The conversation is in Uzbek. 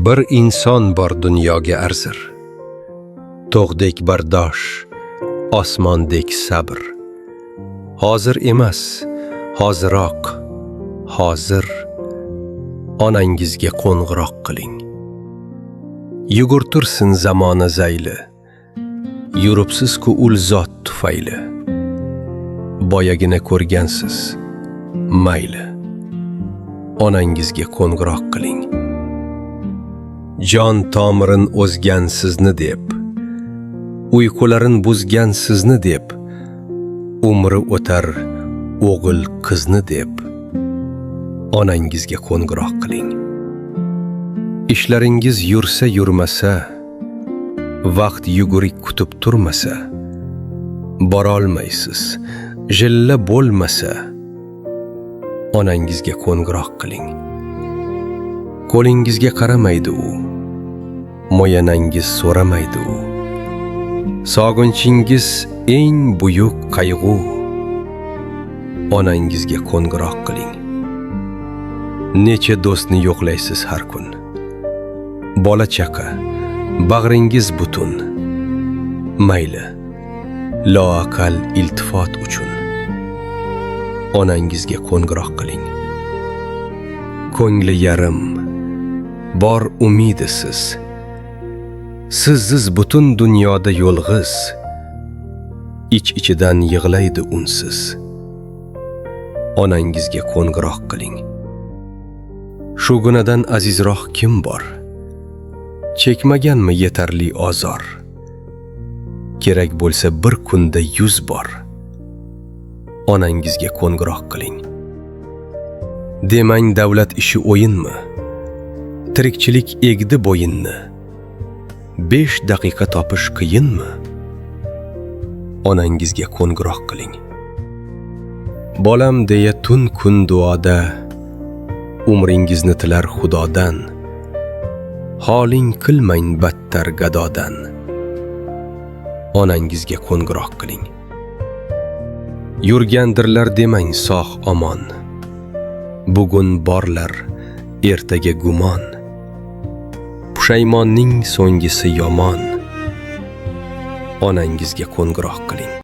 Bir inson bor dunyoga arzir, tog'dek bardosh, osmondek sabr. Hozir emas, hoziroq, hozir onangizga qo'ng'iroq qiling. Yugurtursin zamona zayli, yuribsiz-ku ul zot tufayli. Boyagina ko'rgansiz, mayli, onangizga qo'ng'iroq qiling. Jon tomirin o'zgan sizni deb, uyqularin buzgan sizni deb, umri o'tar o'g'il qizni deb, onangizga qo'ng'iroq qiling. Ishlaringiz yursa yurmasa, vaqt yugurik kutib turmasa, borolmaysiz, jilla bo'lmasa, onangizga qo'ng'iroq qiling. Qo'lingizga qaramaydi u, mo'yanangiz so'ramaydi u. Sog'inchingiz eng buyuk qayg'u, onangizga qo'ng'iroq qiling. Necha do'stni yo'qlaysiz har kun, bola chaqa, bag'ringiz butun. Mayli, loaqal iltifot uchun onangizga qo'ng'iroq qiling. Ko'ngli yarim, bor umidisiz, sizsiz butun dunyoda yolg'iz, ich-ichidan yig'laydi unsiz. Onangizga qo'ng'iroq qiling. Shu gunadan azizroq kim bor? Chekmaganmi yetarli ozor? Kerak bo'lsa bir kunda 100 bor. Onangizga qo'ng'iroq qiling. Demang davlat ishi o'yinmi? Tirikchilik egdi bo'yinni. 5 daqiqa topish qiyinmi? Onangizga qo'ng'iroq qiling. Bolam deya tun kun duoda, umringizni tilar Xudodan. Holing qilmang battar gadodan. Onangizga qo'ng'iroq qiling. Yurgandirlar demang sog' omon. Bugun borlar, ertaga gumon. Pushaymonning so'nggisi yomon. Onangizga qo'ng'iroq qiling.